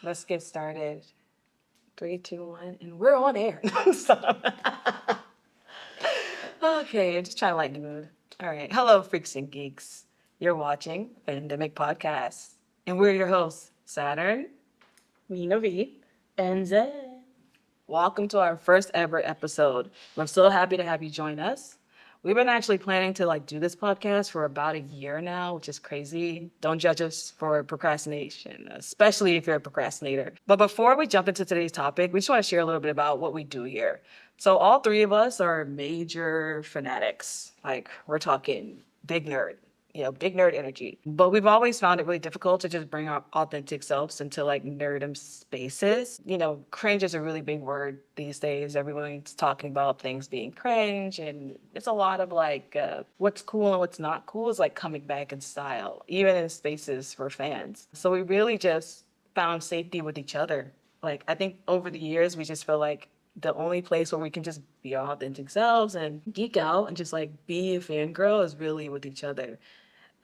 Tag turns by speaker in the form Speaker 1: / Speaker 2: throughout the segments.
Speaker 1: Let's get started. 3, 2, 1, and we're on air. Okay, I'm just trying to lighten the mood. All right. Hello, freaks and geeks. You're watching Fandemic Podcast. And we're your hosts, Saturn,
Speaker 2: Nina.V, and Zen.
Speaker 1: Welcome to our first ever episode. I'm so happy to have you join us. We've been actually planning to do this podcast for about a year now, which is crazy. Don't judge us for procrastination, especially if you're a procrastinator. But before we jump into today's topic, we just want to share a little bit about what we do here. So all three of us are major fanatics. Like we're talking big nerd. Big nerd energy. But we've always found it really difficult to just bring our authentic selves into nerdum spaces. Cringe is a really big word these days. Everyone's talking about things being cringe, and it's a lot of what's cool and what's not cool is coming back in style, even in spaces for fans. So we really just found safety with each other. I think over the years, we just feel like the only place where we can just be our authentic selves and geek out and just be a fangirl is really with each other.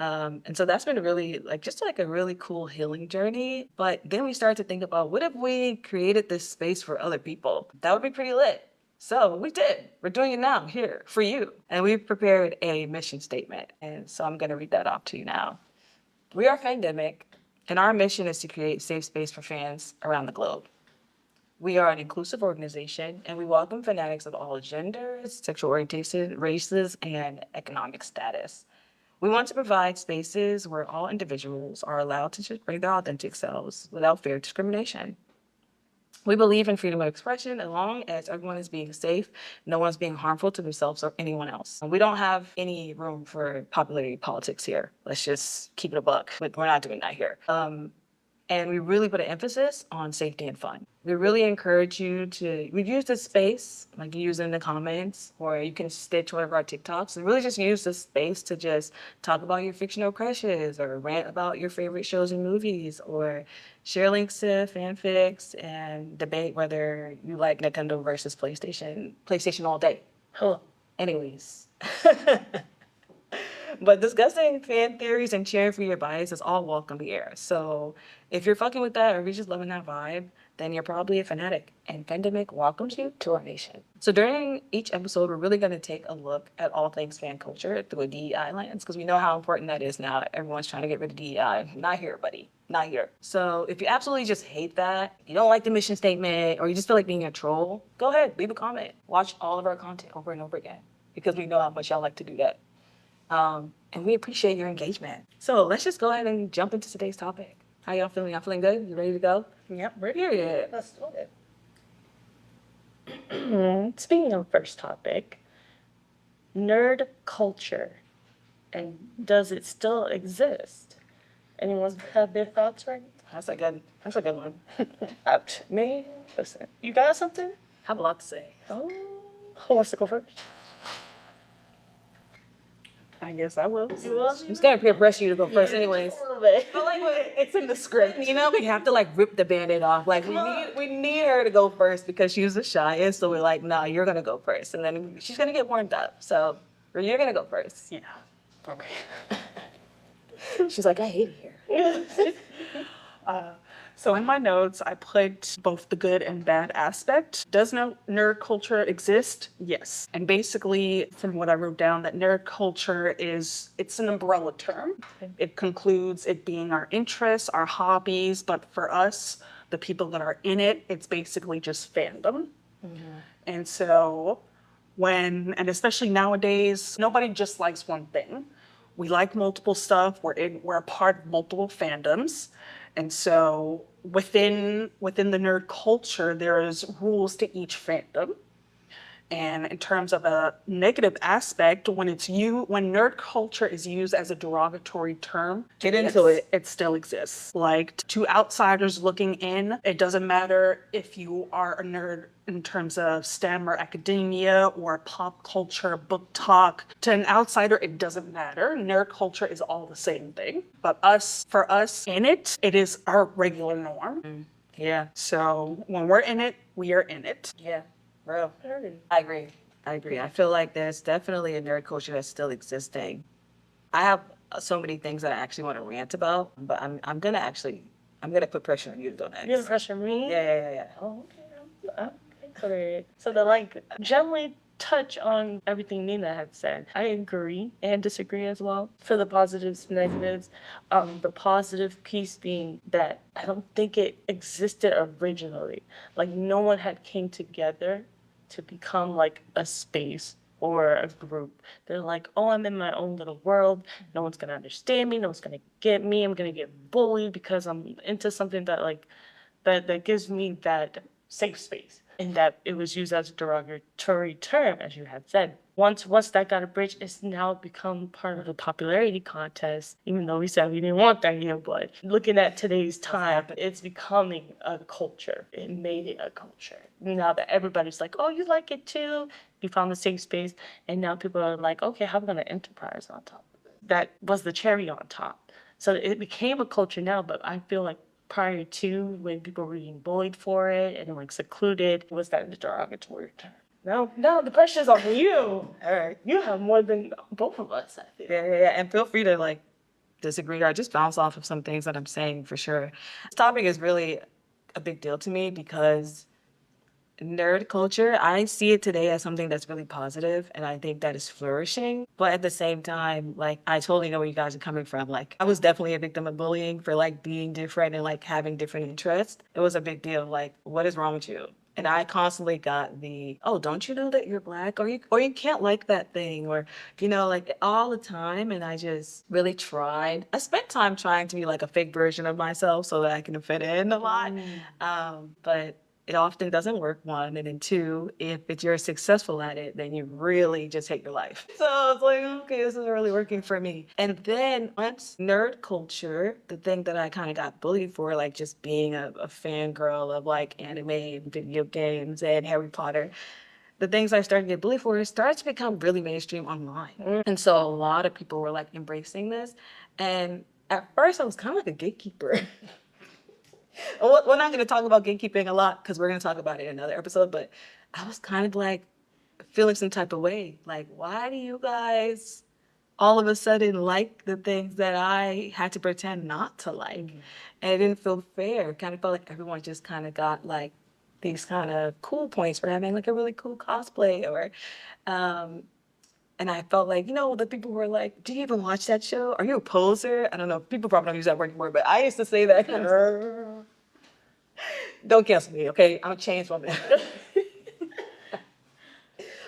Speaker 1: And so that's been really a really cool healing journey. But then we started to think about what if we created this space for other people? That would be pretty lit. So we did. We're doing it now here for you. And we've prepared a mission statement. And so I'm going to read that off to you now. We are Fandemic, and our mission is to create safe space for fans around the globe. We are an inclusive organization, and we welcome fanatics of all genders, sexual orientation, races, and economic status. We want to provide spaces where all individuals are allowed to just bring their authentic selves without fear of discrimination. We believe in freedom of expression as long as everyone is being safe, no one's being harmful to themselves or anyone else. We don't have any room for popularity politics here. Let's just keep it a buck, but we're not doing that here. And we really put an emphasis on safety and fun. We really encourage you to use this space, like you use in the comments, or you can stitch one of our TikToks and really just use this space to just talk about your fictional crushes or rant about your favorite shows and movies or share links to fanfics and debate whether you like Nintendo versus PlayStation all day. Huh. Anyways. But discussing fan theories and cheering for your bias is all welcome here. So if you're fucking with that or you're just loving that vibe, then you're probably a fanatic. And Fandemic welcomes you to our nation. So during each episode, we're really going to take a look at all things fan culture through a DEI lens, because we know how important that is now. Everyone's trying to get rid of DEI. Not here, buddy. Not here. So if you absolutely just hate that, you don't like the mission statement, or you just feel like being a troll, go ahead, leave a comment. Watch all of our content over and over again, because we know how much y'all like to do that. And we appreciate your engagement. So let's just go ahead and jump into today's topic. How y'all feeling? Y'all feeling good? You ready to go?
Speaker 2: Yep, we're
Speaker 1: Period.
Speaker 2: Let's do it. Speaking of first topic, nerd culture. And does it still exist? Anyone have their thoughts right?
Speaker 1: That's a good one.
Speaker 2: Me? Listen, you got something?
Speaker 1: I have a lot to say.
Speaker 2: Oh, who wants to go first? I guess I will.
Speaker 1: I'm just gonna peer pressure you to go first anyways.
Speaker 2: But it's in the script.
Speaker 1: We have to rip the band-aid off. We need her to go first because she was the shyest. So we're like, no, you're gonna go first. And then she's gonna get warmed up. So you're gonna go first.
Speaker 2: Yeah. Okay.
Speaker 1: She's like, I hate it here.
Speaker 2: So in my notes, I put both the good and bad aspect. Does nerd culture exist? Yes. And basically, from what I wrote down, that nerd culture it's an umbrella term. It concludes it being our interests, our hobbies, but for us, the people that are in it, it's basically just fandom. Mm-hmm. And so and especially nowadays, nobody just likes one thing. We like multiple stuff. We're a part of multiple fandoms. And so within the nerd culture, there's rules to each fandom. And in terms of a negative aspect, when nerd culture is used as a derogatory term, it still exists. To outsiders looking in, it doesn't matter if you are a nerd in terms of STEM or academia or pop culture, book talk. To an outsider, it doesn't matter. Nerd culture is all the same thing. But for us in it, it is our regular norm.
Speaker 1: Yeah.
Speaker 2: So when we're in it, we are in it.
Speaker 1: Yeah. Bro, I agree. I feel like there's definitely a nerd culture that's still existing. I have so many things that I actually want to rant about, but I'm gonna I'm gonna put pressure on you to go next.
Speaker 3: You're gonna pressure me?
Speaker 1: Yeah.
Speaker 3: Oh, okay. Okay. So to like gently touch on everything Nina had said, I agree and disagree as well. For the positives, negatives, the positive piece being that I don't think it existed originally. Like no one had came together to become like a space or a group. They're like, oh, I'm in my own little world. No one's gonna understand me. No one's gonna get me. I'm gonna get bullied because I'm into something that like that gives me that safe space. And that it was used as a derogatory term, as you had said. Once that got a bridge, it's now become part of the popularity contest, even though we said we didn't want that here, but looking at today's time, it's becoming a culture. It made it a culture. Now that everybody's like, oh, you like it too, you found the safe space, and now people are like, okay, how are we gonna enterprise on top of it? That was the cherry on top. So it became a culture now, but I feel like prior to when people were being bullied for it and like secluded, was that the derogatory term? No, the pressure's on you.
Speaker 1: All right.
Speaker 3: You have more than both of us, I feel.
Speaker 1: Yeah. And feel free to like disagree or just bounce off of some things that I'm saying for sure. This topic is really a big deal to me because nerd culture, I see it today as something that's really positive and I think that is flourishing. But at the same time, like I totally know where you guys are coming from. Like I was definitely a victim of bullying for like being different and like having different interests. It was a big deal. Like, what is wrong with you? And I constantly got the, oh, don't you know that you're black? Or you can't like that thing, or, like all the time. And I just really tried. I spent time trying to be like a fake version of myself so that I can fit in a lot. But it often doesn't work, one. And then two, if you're successful at it, then you really just hate your life. So it's like, okay, this isn't really working for me. And then once nerd culture, the thing that I kind of got bullied for, like just being a fangirl of like anime and video games and Harry Potter, the things I started to get bullied for started to become really mainstream online. And so a lot of people were like embracing this. And at first I was kind of like a gatekeeper. We're not going to talk about gatekeeping a lot because we're going to talk about it in another episode, but I was kind of like feeling some type of way. Like, why do you guys all of a sudden like the things that I had to pretend not to like? And it didn't feel fair. It kind of felt like everyone just kind of got like these kind of cool points for having like a really cool cosplay or, and I felt like, the people were like, do you even watch that show? Are you a poser? I don't know. People probably don't use that word anymore, but I used to say that. Don't cancel me, okay? I'm a changed woman.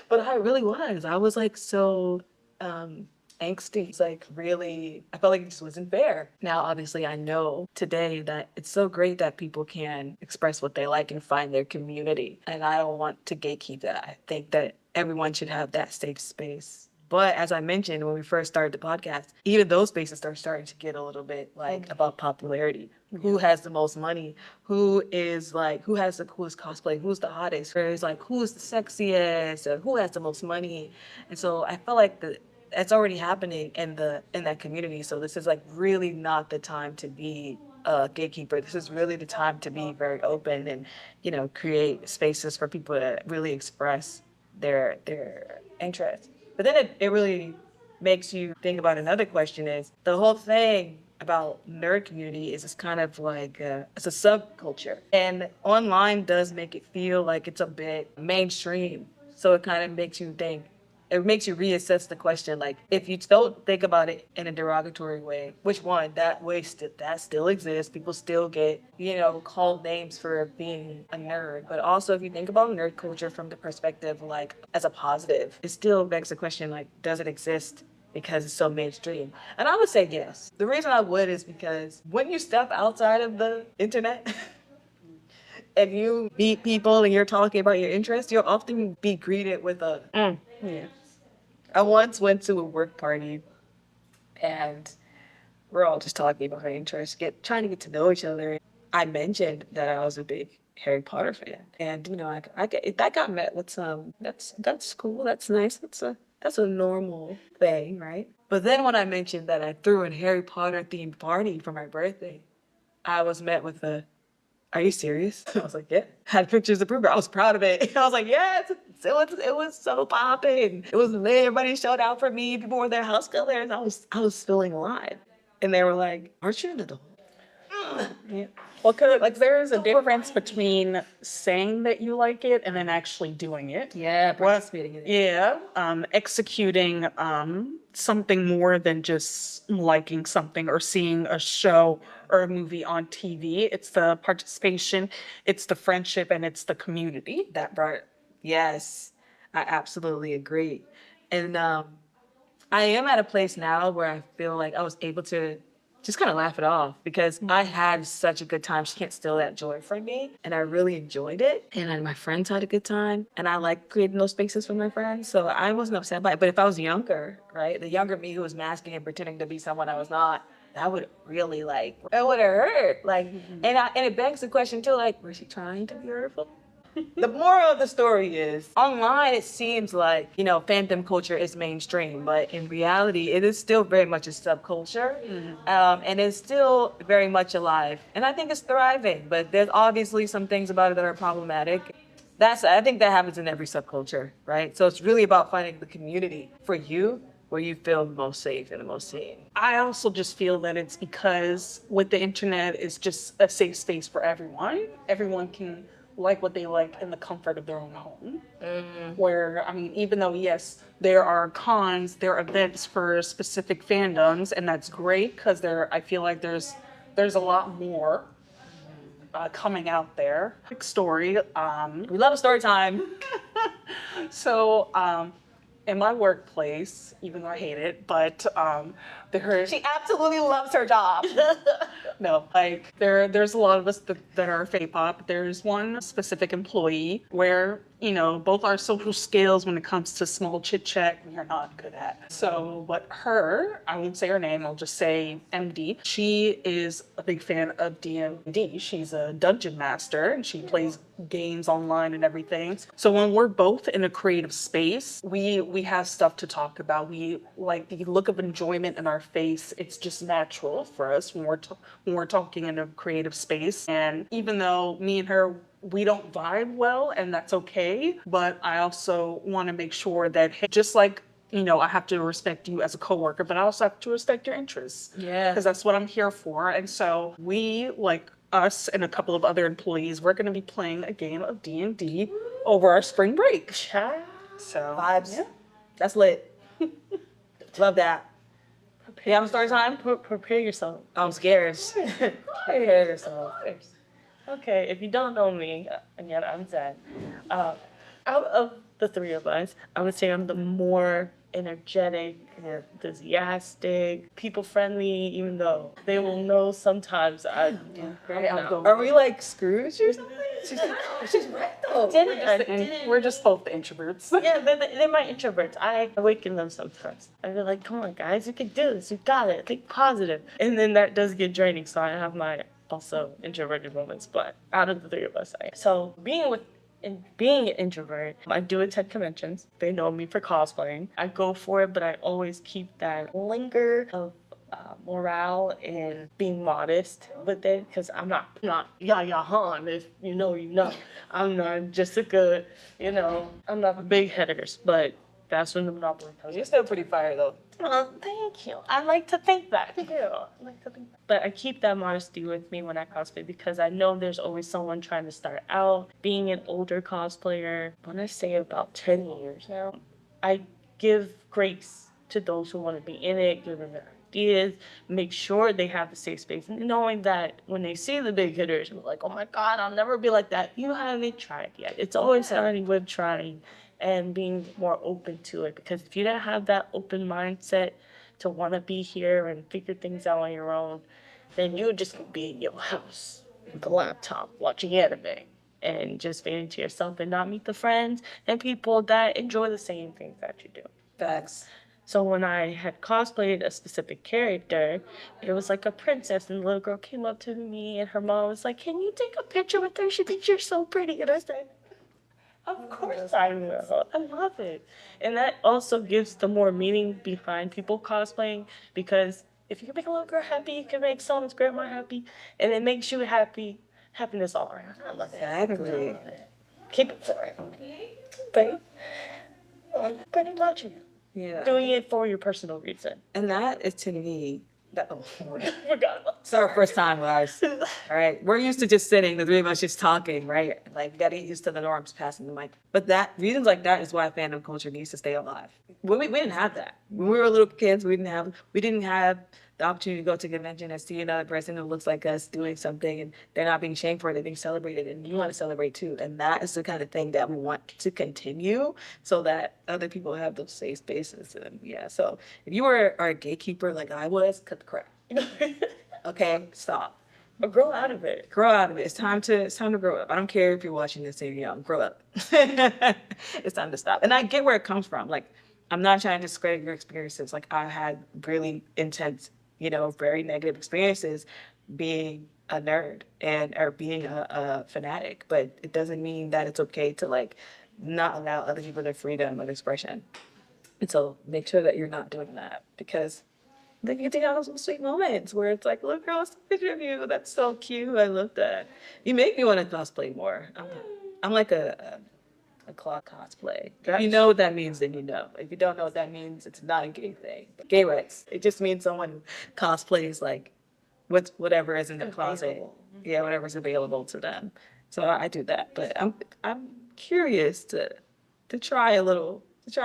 Speaker 1: But I really was. I was like so angsty. It's like really, I felt like it just wasn't fair. Now, obviously, I know today that it's so great that people can express what they like and find their community. And I don't want to gatekeep that. I think that everyone should have that safe space. But as I mentioned when we first started the podcast, even those spaces are starting to get a little bit like about popularity. Who has the most money? Who has the coolest cosplay? Who's the hottest? Or it's like who's the sexiest? Or who has the most money? And so I feel like that's already happening in that community. So this is like really not the time to be a gatekeeper. This is really the time to be very open and create spaces for people to really express their interests. But then it really makes you think about another question is the whole thing about nerd community is it's kind of like it's a subculture. And online does make it feel like it's a bit mainstream. So it kind of makes you think, it makes you reassess the question, like if you don't think about it in a derogatory way, which one, that still exists. People still get, called names for being a nerd. But also if you think about nerd culture from the perspective like as a positive, it still begs the question like, does it exist because it's so mainstream? And I would say yes. The reason I would is because when you step outside of the internet and you meet people and you're talking about your interests, you'll often be greeted with a
Speaker 3: Yeah.
Speaker 1: I once went to a work party and we're all just talking about our interests, trying to get to know each other. I mentioned that I was a big Harry Potter fan, and that got met with some. That's cool. That's nice. That's a normal thing, right? But then when I mentioned that I threw a Harry Potter themed party for my birthday, I was met with a, are you serious? I was like, yeah. Had pictures to prove it. I was proud of it. I was like, yes, it was so popping. It was lit. Everybody showed out for me. People were their house colors. I was feeling alive. And they were like, aren't you an adult?
Speaker 2: Yeah. Well, 'cause, like there is a difference between saying that you like it and then actually doing it.
Speaker 1: Yeah, participating in it.
Speaker 2: Yeah, executing something more than just liking something or seeing a show or a movie on TV. It's the participation, it's the friendship, and it's the community.
Speaker 1: That part. Yes, I absolutely agree. And I am at a place now where I feel like I was able to just kind of laugh it off because I had such a good time. She can't steal that joy from me. And I really enjoyed it. And then my friends had a good time. And I like creating those spaces for my friends. So I wasn't upset by it. But if I was younger, right, the younger me who was masking and pretending to be someone I was not, that would really like, it would have hurt. Like, and it begs the question too, like, was she trying to be hurtful? The moral of the story is online it seems like fandom culture is mainstream, but in reality it is still very much a subculture. And it's still very much alive, and I think it's thriving, but there's obviously some things about it that are problematic. I think that happens in every subculture, right? So it's really about finding the community for you where you feel the most safe and the most seen.
Speaker 2: I also just feel that it's because with the internet, it's just a safe space for everyone. Everyone can like what they like in the comfort of their own home. Where, I mean, even though, yes, there are cons, there are events for specific fandoms, and that's great because I feel like there's a lot more coming out there. Quick story.
Speaker 1: We love a story time.
Speaker 2: So, in my workplace, even though I hate it, but
Speaker 1: She absolutely loves her job.
Speaker 2: no, like there's a lot of us that are K-pop. There's one specific employee where both our social skills when it comes to small chit chat we are not good at. So, but I won't say her name. I'll just say MD. She is a big fan of D&D. She's a dungeon master and she plays games online and everything. So when we're both in a creative space, we have stuff to talk about. We like the look of enjoyment in our face. It's just natural for us when we're talking in a creative space. And even though me and her we don't vibe well, and that's okay, but I also want to make sure that hey, just like I have to respect you as a coworker, but I also have to respect your interests.
Speaker 1: Yeah.
Speaker 2: Because that's what I'm here for. And so we, like us and a couple of other employees, we're going to be playing a game of D&D over our spring break.
Speaker 3: Child.
Speaker 2: So
Speaker 1: Vibes.
Speaker 2: yeah.
Speaker 1: That's lit. Love that. You have a story time?
Speaker 3: Prepare yourself.
Speaker 1: I'm scared. Prepare yourself.
Speaker 3: Okay, if you don't know me, again, I'm Zen. Out of the three of us, I would say I'm the more energetic, enthusiastic, people-friendly, even though they will know sometimes I'm very outgoing.
Speaker 1: Are we like Scrooge or something? She's right though.
Speaker 2: We're just both the introverts.
Speaker 3: Yeah, they're my introverts. I awaken them sometimes. I feel like, come on, guys, you can do this. You got it. Think positive. And then that does get draining, so I have my also introverted moments. But out of the three of us, so being an introvert, I do attend conventions. They know me for cosplaying. I go for it, but I always keep that linger of morale and being modest with it because I'm not Yaya Han. If you know, you know. I'm not Jessica. I'm not the big headers, but that's when the monopoly comes.
Speaker 1: You're still pretty fire though.
Speaker 3: Well, thank you. I like to think that too. But I keep that modesty with me when I cosplay because I know there's always someone trying to start out. Being an older cosplayer, I want to say about 10 years now, I give grace to those who want to be in it, give them their ideas, make sure they have a safe space. And knowing that when they see the big hitters, they're like, oh my God, I'll never be like that. You haven't tried yet. It's always starting with trying and being more open to it. Because if you don't have that open mindset to want to be here and figure things out on your own, then you just be in your house with a laptop watching anime and just fading to yourself and not meet the friends and people that enjoy the same things that you do.
Speaker 1: Facts.
Speaker 3: So when I had cosplayed a specific character, it was like a princess, and the little girl came up to me and her mom was like, can you take a picture with her? She thinks you're so pretty. And I said, of course I will. I love it. And that also gives the more meaning behind people cosplaying, because if you can make a little girl happy, you can make someone's grandma happy, and it makes you happy. Happiness all around. I love it.
Speaker 1: Exactly.
Speaker 3: Keep it for it. But pretty much
Speaker 1: Yeah.
Speaker 3: doing it for your personal reason.
Speaker 1: And that is to me Oh,
Speaker 3: Forgot about
Speaker 1: it's our first time, guys. All right, we're used to just sitting, the three of us just talking, right? Like, we gotta get used to the norms, passing the mic. But that reasons like that is why fandom culture needs to stay alive. We didn't have that when we were little kids. We didn't have the opportunity to go to a convention and see another person who looks like us doing something, and they're not being shamed for it; they're being celebrated, and you want to celebrate too. And that is the kind of thing that we want to continue, so that other people have those safe spaces. And yeah, so if you were a gatekeeper like I was, cut the crap. Okay, stop.
Speaker 3: Or grow out of it.
Speaker 1: Grow out of it. It's time to grow up. I don't care if you're watching this and you're young. Grow up. It's time to stop. And I get where it comes from. Like, I'm not trying to discredit your experiences. Like, I had really intense, very negative experiences being a nerd and or being a fanatic. But it doesn't mean that it's okay to like not allow other people their freedom of expression. And so make sure that you're not doing that, because then you get to have those sweet moments where it's like, look, girl, it's a picture of you. That's so cute. I love that. You make me want to cosplay more. I'm like a claw cosplay. If you know what that means, then you know. If you don't know what that means, it's not a gay thing. Gay rights. It just means someone who cosplays like whatever is in the closet.
Speaker 3: Available.
Speaker 1: Yeah, whatever's available to them. So I do that. But I'm curious to try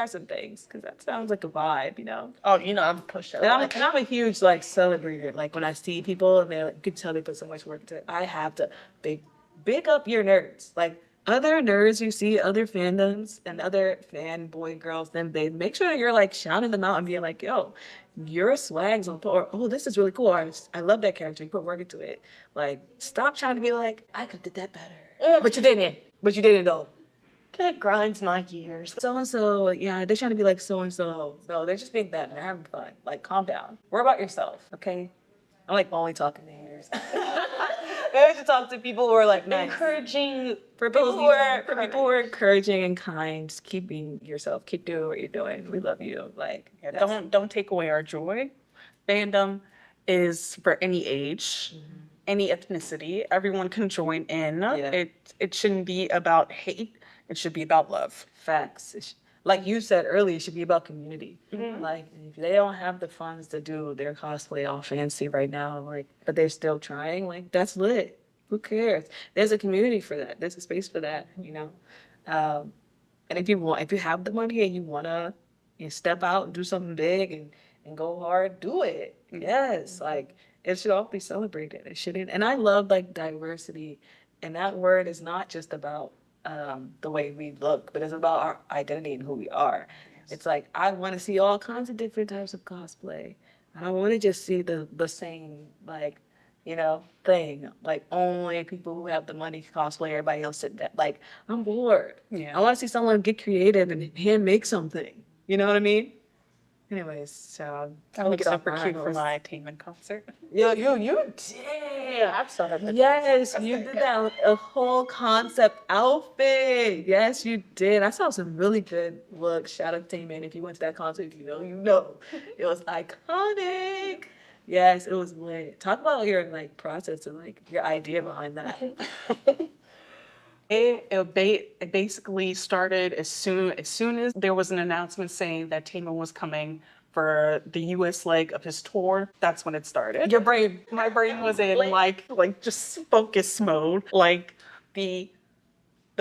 Speaker 1: some things, because that sounds like a vibe.
Speaker 3: Oh, I'm pushed out.
Speaker 1: And I'm a huge like celebrator. Like when I see people and they're like, you can tell they put so much work into it. I have to big up your nerds. Like other nerds you see, other fandoms and other fanboy girls, then they make sure that you're like shouting them out and being like, yo, your swag's on point. Or, oh, this is really cool. I love that character. You put work into it. Like, stop trying to be like, I could have did that better. But you didn't. But you didn't though.
Speaker 3: That grinds my gears.
Speaker 1: So and so, yeah, they're trying to be like so and so. No, they're just being that and they're having fun. Like, calm down. Worry about yourself, okay? I'm like only talking to haters. Maybe I should talk to people who are like nice.
Speaker 3: Encouraging
Speaker 1: For people who are encouraging and kind, just keep being yourself. Keep doing what you're doing. We love you. Like,
Speaker 2: Yeah, don't take away our joy. Fandom is for any age, any ethnicity. Everyone can join in.
Speaker 1: Yeah.
Speaker 2: It shouldn't be about hate. It should be about love.
Speaker 1: facts. Like you said earlier, it should be about community. Like, if they don't have the funds to do their cosplay all fancy right now, like, but they're still trying, like, that's lit. Who cares? There's a community for that. There's a space for that. And if you have the money and you wanna step out and do something big and go hard, do it. Yes, like it should all be celebrated. It shouldn't. And I love like diversity, and that word is not just about the way we look, but it's about our identity and who we are. It's like I want to see all kinds of different types of cosplay. I don't want to just see the same thing. Like only people who have the money can cosplay. Everybody else sit that. Like I'm bored.
Speaker 2: Yeah.
Speaker 1: I want to see someone get creative and hand make something. You know what I mean? Anyways, so
Speaker 2: I look
Speaker 1: get off
Speaker 2: super
Speaker 1: my
Speaker 2: cute
Speaker 1: high
Speaker 2: for
Speaker 1: horse.
Speaker 2: my Taman concert.
Speaker 1: You did.
Speaker 3: Yeah, I've saw that.
Speaker 1: Yes, you did that a whole concept outfit. Yes, you did. I saw some really good looks. Shout out to Team Man. If you went to that concert, you know. It was iconic. Yes, it was lit. Talk about your like process and like your idea behind that.
Speaker 2: It basically started as soon as there was an announcement saying that Taman was coming for the U.S. leg of his tour. That's when it started. My brain was in like just focus mode. Like the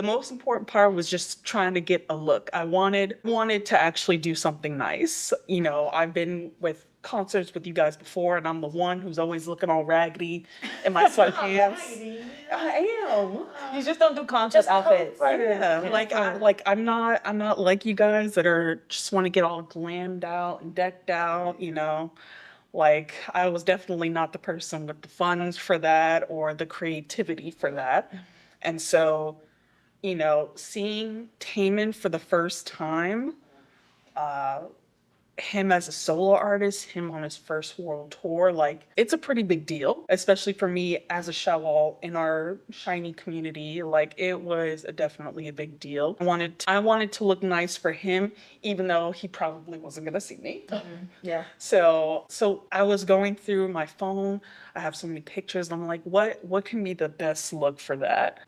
Speaker 2: most important part was just trying to get a look. I wanted to actually do something nice. I've been with concerts with you guys before, and I'm the one who's always looking all raggedy in my sweatpants. I am.
Speaker 1: You just don't do concert outfits.
Speaker 2: Yeah, I'm not like you guys that are just want to get all glammed out and decked out. Like I was definitely not the person with the funds for that or the creativity for that, and so seeing Taman for the first time, him as a solo artist, him on his first world tour, like it's a pretty big deal, especially for me as a show in our shiny community. Like it was definitely a big deal. I wanted to look nice for him, even though he probably wasn't gonna see me.
Speaker 1: Yeah.
Speaker 2: So I was going through my phone. I have so many pictures. I'm like, what can be the best look for that?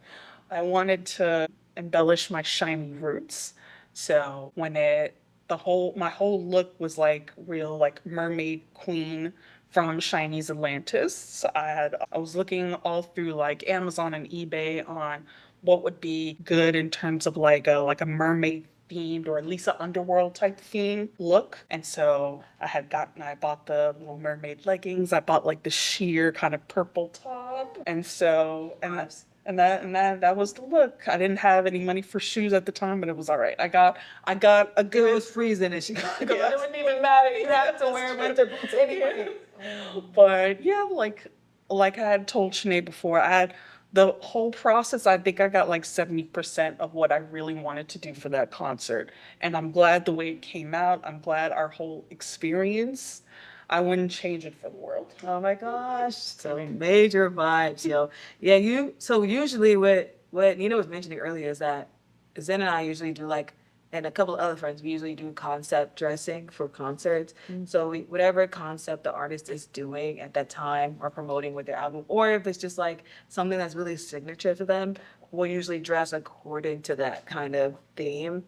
Speaker 2: I wanted to embellish my shiny roots. So when my whole look was like real like mermaid queen from Chinese Atlantis. I was looking all through like Amazon and eBay on what would be good in terms of like a mermaid themed or at least an underworld type theme look. And so I bought the little mermaid leggings. I bought like the sheer kind of purple top. And so that was the look. I didn't have any money for shoes at the time, but it was all right. I got a
Speaker 1: It
Speaker 2: good.
Speaker 1: was freezing in Chicago.
Speaker 2: Yeah.
Speaker 1: It wouldn't even matter. You have to wear winter boots anyway.
Speaker 2: But yeah, like I had told Sinead before, I had the whole process. I think I got like 70% of what I really wanted to do for that concert, and I'm glad the way it came out. I'm glad our whole experience. I wouldn't change it for the world.
Speaker 1: Oh my gosh. So major vibes, yo. Yeah, so usually what Nina was mentioning earlier is that Zen and I usually do like, and a couple of other friends, we usually do concept dressing for concerts. So whatever concept the artist is doing at that time or promoting with their album, or if it's just like something that's really signature to them, we'll usually dress according to that kind of theme.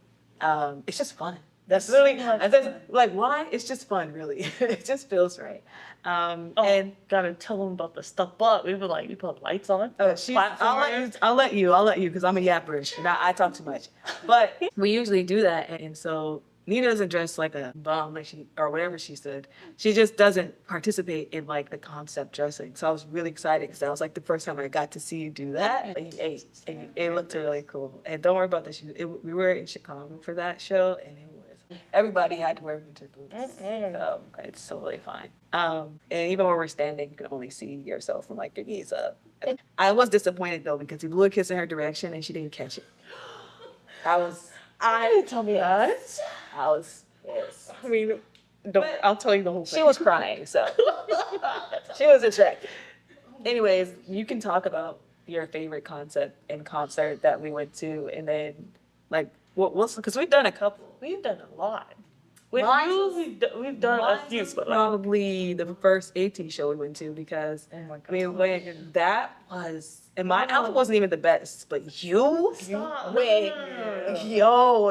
Speaker 1: It's just fun. That's really, and then, like, why? It's just fun, really. It just feels right. And
Speaker 3: gotta tell them about the stuff up. We put lights on.
Speaker 1: I'll let you, because I'm a yapper. And I talk too much. But we usually do that, and so Nina doesn't dress like a bum, like she or whatever she said. She just doesn't participate in like the concept dressing. So I was really excited because that was like the first time I got to see you do that. And it looked really cool. And don't worry about the shoes. We were in Chicago for that show, and everybody had to wear winter boots. So it's totally fine. And even when we're standing, you can only see yourself from like your knees up. I was disappointed though because he blew a kiss in her direction and she didn't catch it.
Speaker 3: I didn't tell me that.
Speaker 1: I was yes.
Speaker 2: I mean, I'll tell you the whole thing.
Speaker 1: She was crying, so she was distracted. Anyways, you can talk about your favorite concept and concert that we went to, and then like what's because we've done a couple.
Speaker 3: We've done a lot. We've done a few. But
Speaker 1: Probably the first AT show we went to because I mean when that was and my outfit wasn't even the best, but you went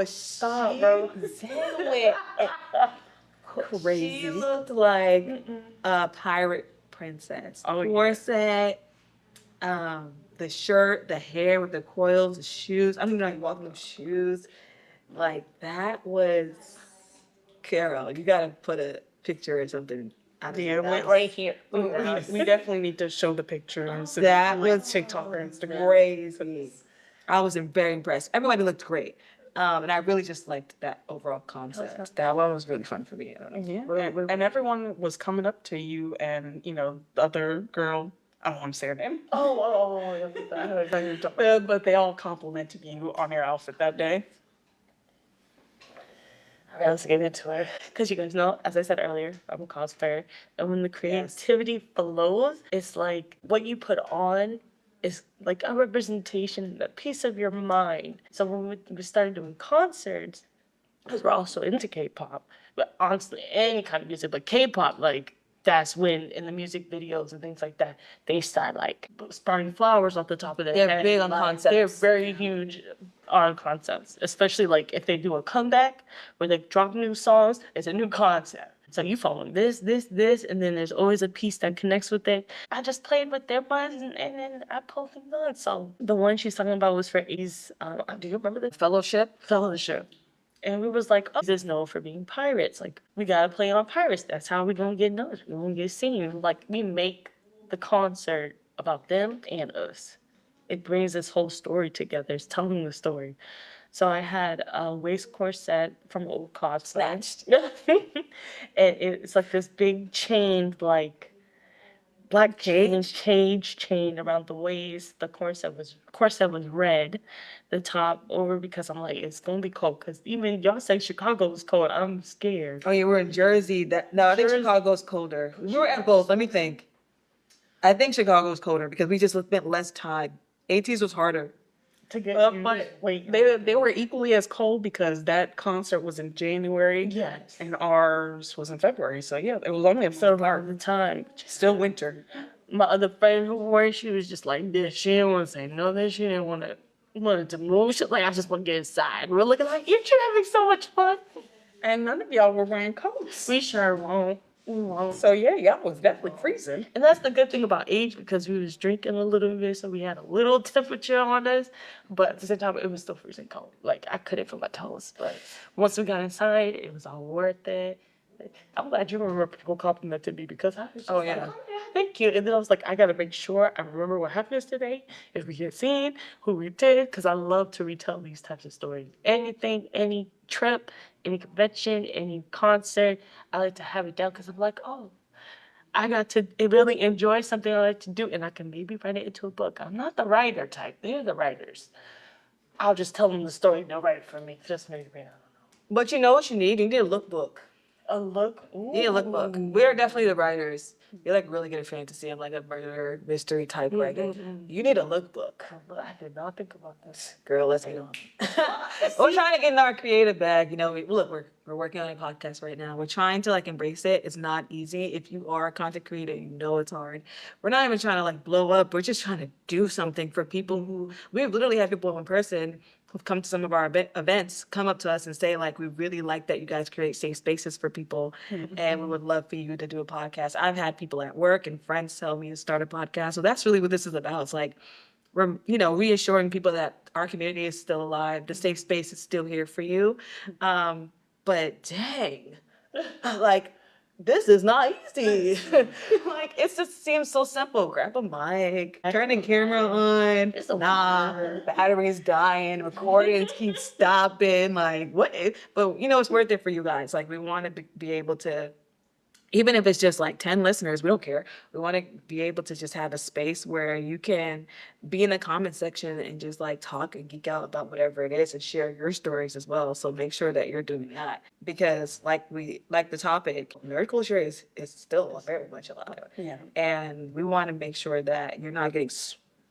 Speaker 3: Stop, bro.
Speaker 1: went crazy. She looked like a pirate princess. Corset, the shirt, the hair with the coils, the shoes. I don't even know how you walk in those shoes. Like that was Carol. You gotta put a picture or something.
Speaker 2: Yeah,
Speaker 3: right here.
Speaker 2: We definitely need to show the pictures.
Speaker 1: That was
Speaker 2: TikTok or Instagram.
Speaker 1: crazy. I was very impressed. Everybody looked great. And I really just liked that overall concept. That one was really fun for me. I don't know.
Speaker 2: Yeah, and everyone was coming up to you, and the other girl. I don't want to say her name. But they all complimented you on your outfit that day.
Speaker 3: All right, let's get into it. Because you guys know, as I said earlier, I'm a cosplayer. And when the creativity flows, it's like what you put on is like a representation, a piece of your mind. So when we started doing concerts, because we're also into K-pop, but honestly, any kind of music, but K-pop, like, that's when in the music videos and things like that, they start like sprouting flowers off the top of their head.
Speaker 1: They're big on concepts.
Speaker 3: They're very huge on concepts, especially like if they do a comeback where they drop new songs, it's a new concept. So you follow this, and then there's always a piece that connects with it. I just played with their minds and then I pulled them on. So the one she's talking about was for A's, do you remember the
Speaker 1: Fellowship.
Speaker 3: And we was like, this known for being pirates. Like, we gotta play on pirates. That's how we gonna get noticed. We gonna get seen. Like, we make the concert about them and us. It brings this whole story together. It's telling the story. So I had a waist corset from old cosplay.
Speaker 1: Snatched.
Speaker 3: And it's like this big chain, like, black chain around the waist. The corset was red. The top over because I'm like, it's gonna be cold. Because even y'all say Chicago was cold. I'm scared.
Speaker 1: Oh, you were in Jersey. I think Chicago's colder. We were at both. Let me think. I think Chicago's colder because we just spent less time. AT's was harder.
Speaker 3: To get
Speaker 2: But wait, they were equally as cold because that concert was in January.
Speaker 3: Yes.
Speaker 2: And ours was in February. So yeah, it was only a full
Speaker 3: at the time.
Speaker 2: Still winter.
Speaker 3: My other friend who wore it, she was just like this. She didn't want to say no, that she didn't wanted to move. She was like, I just want to get inside. We're looking like, you're having so much fun.
Speaker 2: And none of y'all were wearing coats.
Speaker 3: We sure won't.
Speaker 2: So yeah, y'all was definitely freezing.
Speaker 3: And that's the good thing about age because we was drinking a little bit, so we had a little temperature on us. But at the same time, it was still freezing cold. Like I couldn't feel my toes. But once we got inside, it was all worth it. I'm glad you remember people complimented me because I was just like,
Speaker 1: yeah.
Speaker 3: oh, yeah, thank you. And then I was like, I gotta make sure I remember what happened yesterday, if we get seen, who we did, because I love to retell these types of stories. Anything, any trip, any convention, any concert, I like to have it down because I'm like, oh, I got to really enjoy something I like to do, and I can maybe write it into a book. I'm not the writer type. They're the writers. I'll just tell them the story. They'll write it for me. Just maybe. I don't know.
Speaker 1: But you know what you need? You need a lookbook.
Speaker 3: A look.
Speaker 1: You need a lookbook. We're definitely the writers. You're like really good at fantasy. I'm like a murder mystery type writer. You need a lookbook.
Speaker 3: I did not think about this.
Speaker 1: Girl, let's get on. We're trying to get in our creative bag. You know, look, we're working on a podcast right now. We're trying to like embrace it. It's not easy. If you are a content creator, you know it's hard. We're not even trying to like blow up. We're just trying to do something for people who we've literally had people in person who've come to some of our events come up to us and say like we really like that you guys create safe spaces for people and we would love for you to do a podcast. I've had people at work and friends tell me to start a podcast. So that's really what this is about. It's like we're, you know, reassuring people that our community is still alive. The safe space is still here for you. But dang, like, this is not easy. Like, it just seems so simple. Grab a mic, turn the camera on. Battery's dying, recordings keep stopping. Like, what? But, you know, it's worth it for you guys. Like, we want to be able to, even if it's just like 10 listeners, we don't care. We want to be able to just have a space where you can be in the comment section and just like talk and geek out about whatever it is and share your stories as well. So make sure that you're doing that because like the topic, nerd culture is still very much alive.
Speaker 2: Yeah.
Speaker 1: And we want to make sure that you're not getting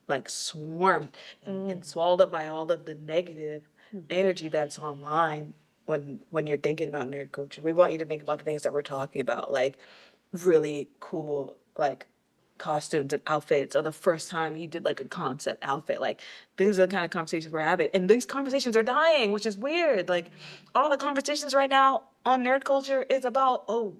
Speaker 1: like swarmed and swallowed up by all of the negative energy that's online when you're thinking about nerd culture. We want you to think about the things that we're talking about, like really cool like costumes and outfits, or the first time you did like a concept outfit. Like these are the kind of conversations we're having. And these conversations are dying, which is weird. Like all the conversations right now on nerd culture is about, oh,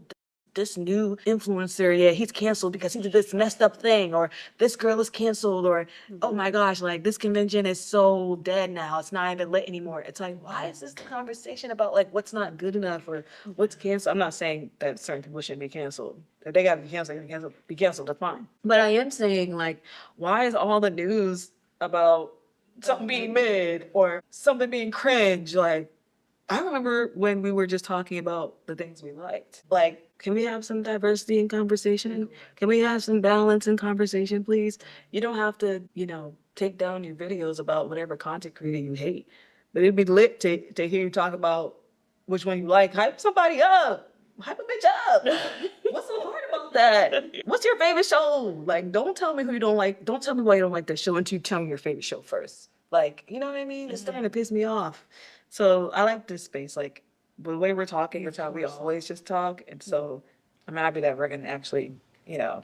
Speaker 1: this new influencer, yeah, he's canceled because he did this messed up thing, or this girl is canceled, or oh my gosh, like this convention is so dead now, it's not even lit anymore. It's like, why is this the conversation about like what's not good enough or what's canceled? I'm not saying that certain people shouldn't be canceled. If they gotta be canceled, they can be canceled, that's fine. But I am saying like, why is all the news about something being mid or something being cringe? Like, I remember when we were just talking about the things we liked. Like, can we have some diversity in conversation? Can we have some balance in conversation, please? You don't have to, you know, take down your videos about whatever content creator you hate. But it'd be lit to hear you talk about which one you like. Hype somebody up. Hype a bitch up. What's so hard about that? What's your favorite show? Like, don't tell me who you don't like. Don't tell me why you don't like that show until you tell me your favorite show first. Like, you know what I mean? It's starting to piss me off. So I like this space. Like the way we're talking, it's how we always just talk. And so I'm happy that we're gonna actually, you know,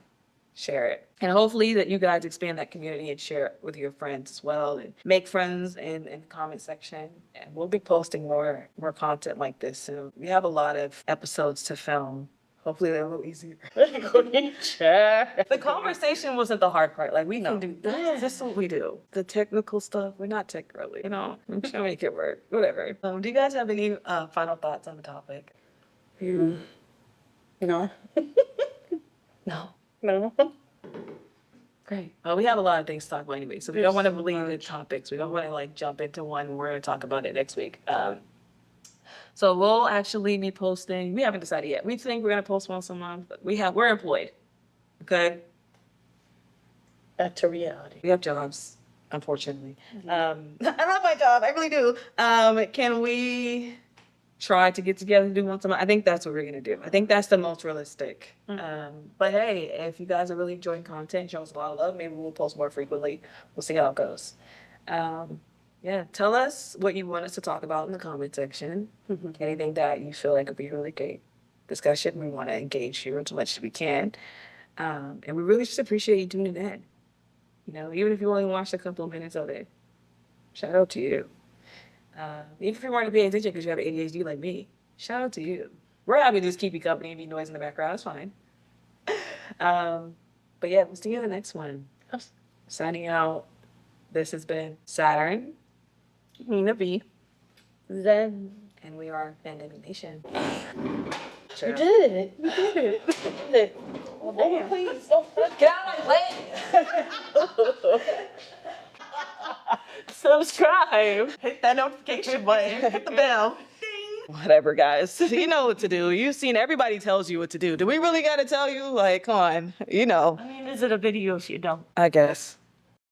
Speaker 1: share it. And hopefully that you guys expand that community and share it with your friends as well. And make friends in the comment section. And we'll be posting more content like this soon. We have a lot of episodes to film. Hopefully they're a little easier. The conversation wasn't the hard part. Like we can do that. This is what we do. The technical stuff, we're not tech girly, you know. I'm trying to make it work. Whatever. Do you guys have any final thoughts on the topic?
Speaker 2: No.
Speaker 1: No.
Speaker 2: No.
Speaker 1: Great. We have a lot of things to talk about anyway, so we don't want to believe the topics. We don't want to like jump into one. We're going to talk about it next week. So we'll actually be posting. We haven't decided yet. We think we're going to post once a month. But we're employed. Okay.
Speaker 3: Back to reality.
Speaker 1: We have jobs, unfortunately. I love my job. I really do. Can we try to get together and do once a month? I think that's what we're going to do. I think that's the most realistic. But hey, if you guys are really enjoying content, show us a lot of love, maybe we'll post more frequently. We'll see how it goes. Yeah, tell us what you want us to talk about in the comment section. Anything that you feel like would be a really great discussion. We want to engage you as much as we can. And we really just appreciate you tuning in. You know, even if you only watched a couple of minutes of it, shout out to you. Even if you weren't paying attention because you have ADHD like me, shout out to you. We're happy to just keep you company and be noise in the background. It's fine. But yeah, we'll see you in the next one. Signing out. This has been Saturn.
Speaker 2: Nina.V.
Speaker 3: Then
Speaker 1: And we are Fandemic Nation.
Speaker 3: you did it. You did it. You did it. Oh, damn. Please don't
Speaker 1: Get out of my way!
Speaker 2: Subscribe. Hit that notification button. Hit the bell. Ding. Whatever, guys. You know what to do. You've seen everybody tells you what to do. Do we really got to tell you? Like, come on. You know.
Speaker 3: I mean, is it a video if you don't?
Speaker 1: I guess.